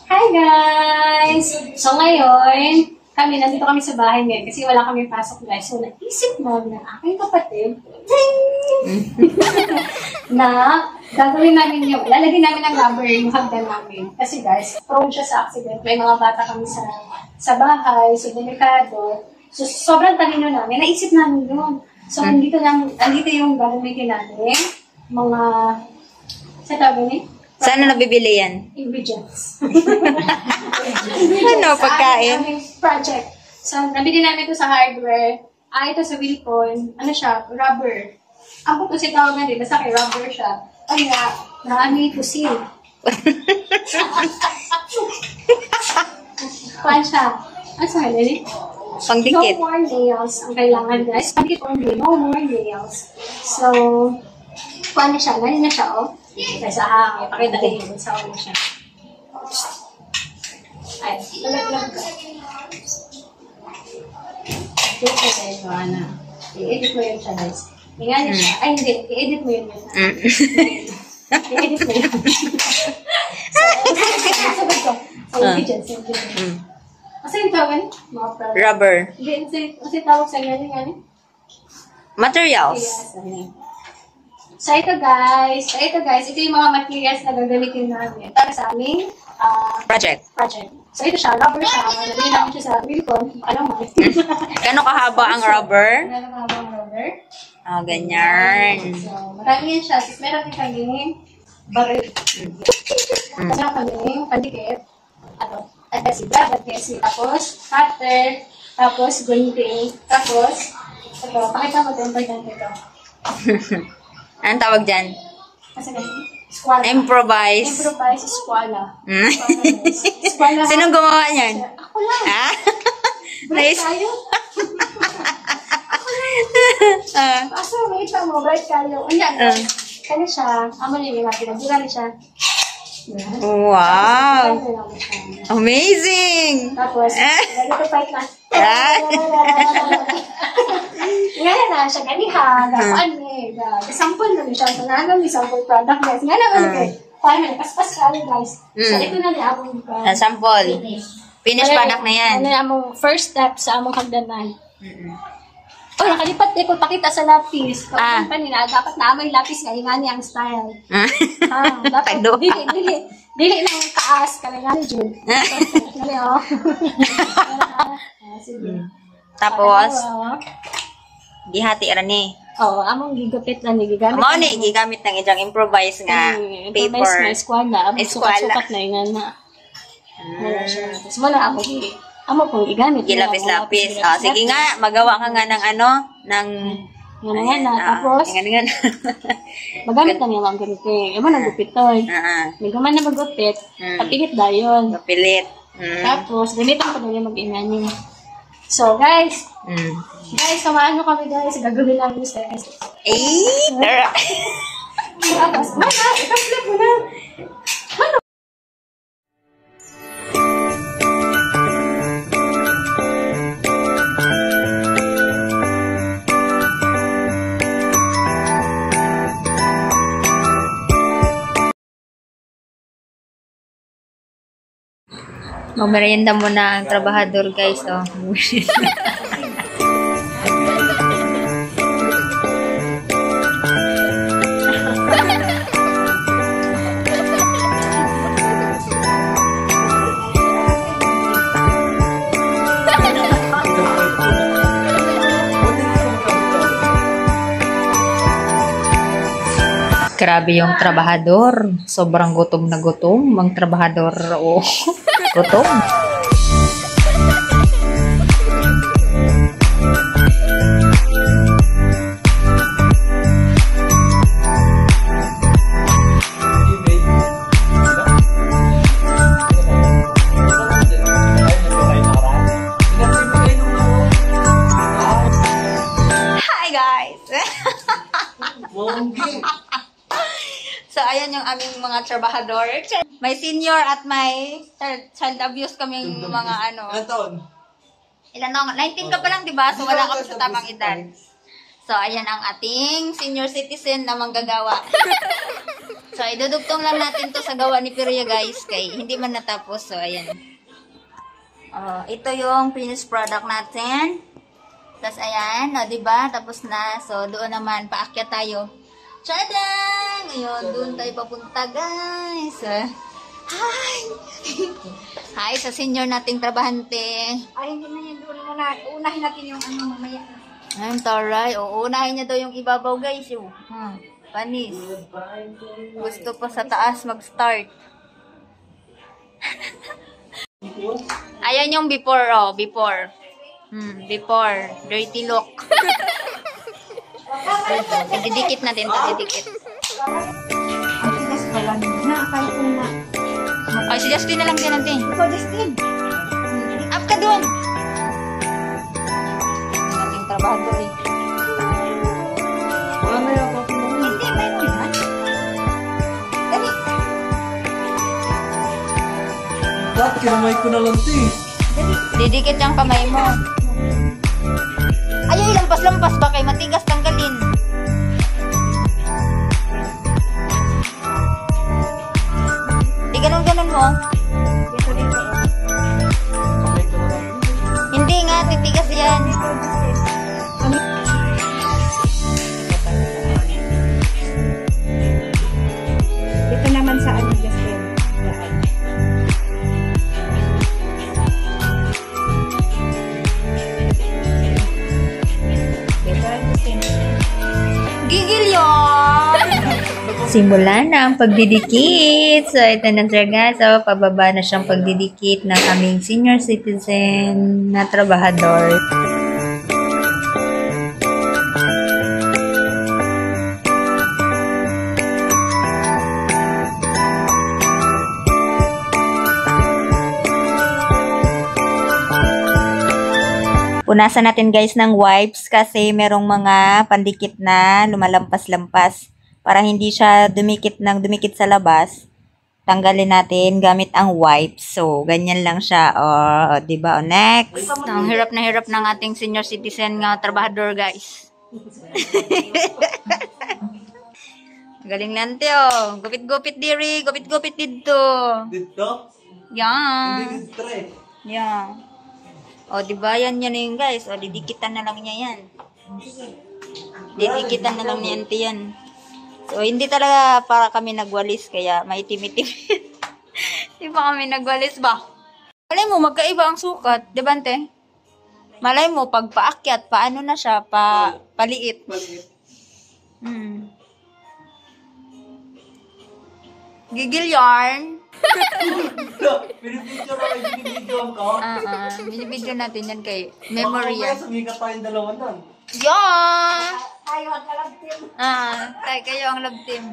Hi guys! So ngayon, nandito kami sa bahay ngayon kasi wala kami pasok guys. So naisip namin ng aking kapatid na gagawin namin yung, lalagyan namin ng rubber yung hagdan namin. Kasi guys, prone siya sa accident. May mga bata kami sa bahay, so delikado. So sobrang talino namin, naisip namin yun. So andito yung gagamitin namin, mga, sa tawag ni? Saan na nabibili yan? Ingredients. Ano, pagkain? Project. So, nabili namin ito sa hardware. Ito sa Wilcon. Ano siya? Rubber. Ang puto si tawag na, basta kay rubber siya. Ay nga, marami pusil. Kuhan siya. Ano sa halili? Pangdikit. No more nails ang kailangan, guys. Pangdikit only. No more nails. So, kuhan na siya. Lali na siya, oh. Kasi hangin. Pakita rin yun sa ulo siya. Ay, lalaglag ka. Ito siya guys, Joanna. I-edit mo yun siya guys. Nga niya siya. Ay, hindi. I-edit mo yun. I-edit mo yun. Sabi ko. Sa ingredients. Kasi yung tawag Rubber. Hindi, kasi tawag sa ganyan. Materials. So, ito guys, ito yung mga materials na gagamitin namin para sa aming Project. So, ito siya, rubber siya. Nalagay namin siya sa Wilcon. Alam mo. Gano'ng kahaba ang rubber? Gano'ng kahaba ang rubber? Ganyan. So, marami yan siya. Tapos meron din kaming baril. Meron kaming pandikit. Adhesive. Tapos, cutter. Tapos, gunting. Tapos, ito, pakita mo din ito. Anong tawag dyan? Kasi ganito. Squala. Improvise. Squala. Squala. Sinong gumawa niyan? Ako lang. Nice. Bright kayo? Kaso, may ito mo, bright kayo. Kaya siya, amo niyo yung pinagdura niya siya. Wow. Amazing. Tapos, ganito fight na. Ngayon na siya ganiha, gapaan eh. Sample na siya. So, nga naman sample product guys. Nga naman eh. Paano, paspas kaya guys. So, ito na niya among sample. Finished product na yan. Ano yung among first step sa among hagdanan. Oh, nakalipat eh. Kung pakita sa lapis. Kung panina, dapat na amay lapis nga. Nga niya ang style. Dapat, dili ng kaas. Kalangani, Jun. Dili, oh. Sige. Tapos, gihati ra ni. Oo, among gigapit na ni gigamit. Amo ni gigamit ng ijang improvise nga paper. Improvise na eskwala. Among sukat na yun na. Tapos muna amo pong gigamit. Gilapis-lapis. Sige nga, magawa ka nga ng ng nga na. Tapos, magamit na niya ang ganito. Ewan ang gupit to. May gaman na magupit. Papilit dayon. Papilit. Tapos, gamitan ko na niya mag-ingani. So, guys, samahan nyo kami guys. Gagawin namin sa guys. Tara. Tapos, mana, ika-flip mo na. Mana? Magmerienda muna ang trabahador guys. Grabe yung trabahador. Sobrang gutom na gutom. Ang trabahador, gutom. Hi guys! So, ayan yung aming mga trabahador. May senior at may child abuse kaming mga ano. Ilan taon? Ilan taon? 19 ka pa lang, diba? So, wala kami sa tamang edad. So, ayan ang ating senior citizen na manggagawa. So, idudugtong lang natin to sa gawa ni Piria, guys. Kay hindi man natapos. So, ayan. Ito yung finished product natin. Tapos, ayan. O, diba? Tapos na. So, doon naman. Paakyat tayo. Tadang! Ayun, doon tayo papunta, guys. Hi! Hi sa senior nating trabahante. Ay, hindi na yun. Unahin natin yung ano mamaya. Ayun, taray. O, unahin niya daw yung ibabaw, guys. Yung, panis. Gusto pa sa taas mag-start. Ayan yung before, oh. Before. Before. Dirty look. Didikit natin ito. Didikit. Ay, si Justin na lang din natin. Ikaw, Justin. Up ka doon. Nating trabaho eh. Hindi, may muna. Dali. Ba't kinamay ko na lang ito eh? Didikit yung kamay mo. Ayaw, lampas-lampas ba kay matigas tanggalin. Di ganun-ganun mo. Hindi nga, titigas yan. Ito naman sa ano, Justin. Gigil yun! Simula na ang pagdidikit. So, ito na talaga. So, pababa na siyang pagdidikit ng aming senior citizen na trabahador. Punasan natin guys ng wipes kasi merong mga pandikit na lumalampas-lampas. Para hindi siya dumikit sa labas, tanggalin natin gamit ang wipes. So, ganyan lang siya. O, diba? O, next. Ang hirap na hirap ng ating senior citizen nga trabahador guys. Galing lang tiyo. Gupit-gupit diri. Gupit-gupit dito. Dito? Yan. Hindi dito eh. Yan. O, diba? Yan yung guys. O, didikitan na lang niya yan. Didikitan na lang ni auntie yan. So, hindi talaga para kami nagwalis. Kaya, maitim-itim. Hindi pa kami nagwalis ba? Malay mo, magkaiba ang sukat. Diba, ante? Malay mo, pag paakyat, paano na siya? Paliit. Gigil yarn. Binibidyo na kayo, binibidyo ko. Binibidyo natin yan kay memory yan. Sumikat tayong dalawa nun. Yan! Tayo ang kalab team. Kayo ang love team.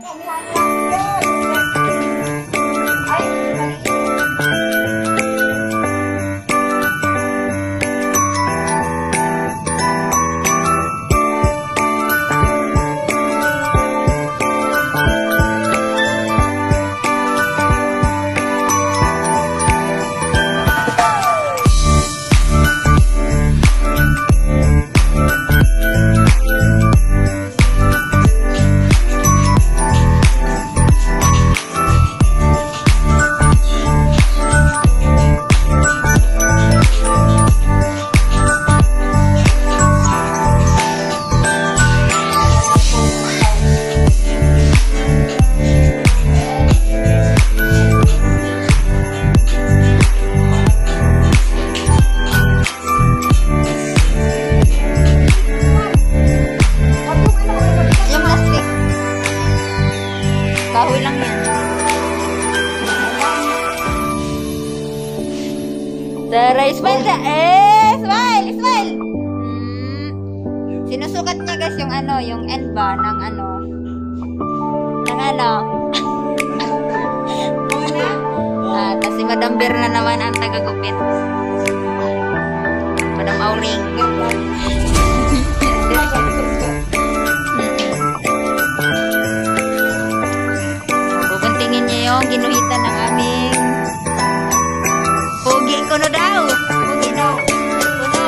Kahoy lang yan. Tara, smile ka. Smile! Smile! Sinusukat niya guys yung ano, yung end ba ng ano. Ng ano. Tapos si Madam Bear na naman ang tagagupit. Madam Auring. Pupuntingin niya yung ginuhitan ng aming pogi ko no daw. Pogi no. Kuno.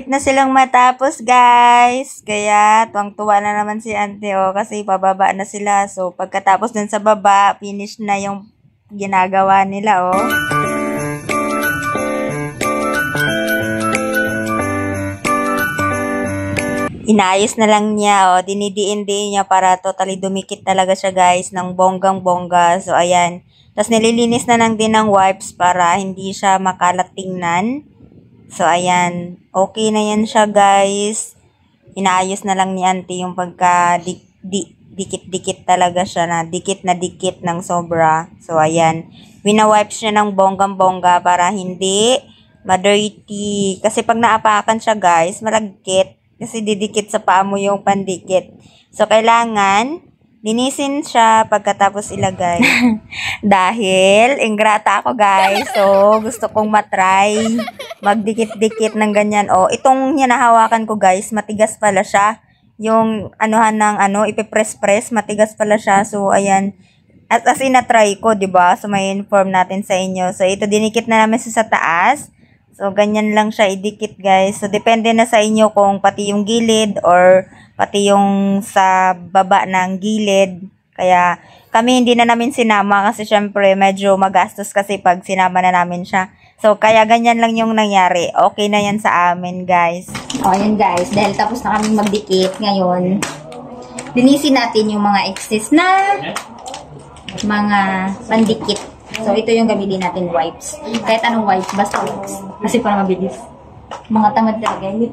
Malapit na silang matapos, guys. Kaya, tuwang-tuwa na naman si Auntie, kasi pababa na sila. So, pagkatapos dun sa baba, finish na yung ginagawa nila, Inayos na lang niya, dinidiin-diin niya para totally dumikit talaga siya, guys, ng bonggang-bongga. So, ayan. Tapos, nililinis na lang din ng wipes para hindi siya makalat tingnan. So, ayan. Okay na yan siya, guys. Inaayos na lang ni Auntie yung pagka dikit-dikit talaga siya na dikit ng sobra. So, ayan. Wina-wipes niya ng bonggang-bongga para hindi ma-dirty. Kasi pag naapakan siya, guys, malagkit. Kasi didikit sa paa mo yung pandikit. So, kailangan linisin siya pagkatapos ilagay. Dahil, ingrata ako, guys. So, gusto kong matry magdikit-dikit ng ganyan. Itong hinahawakan ko, guys, matigas pala siya. Yung anuhan ng ipipress-press, matigas pala siya. So, ayan. As in, na-try ko, diba? So, may inform natin sa inyo. So, ito, dinikit na namin sa taas. So, ganyan lang siya idikit, guys. So, depende na sa inyo kung pati yung gilid or pati yung sa baba ng gilid. Kaya, kami hindi na namin sinama kasi syempre medyo magastos kasi pag sinama na namin siya. So, kaya ganyan lang yung nangyari. Okay na yan sa amin, guys. Ayan, guys. Dahil tapos na kami magdikit ngayon, linisin natin yung mga excess na mga pandikit. So, ito yung gamitin natin wipes. Kahit anong wipes, basta wipes. Kasi para mabilis. Mga tamad talaga. Wait,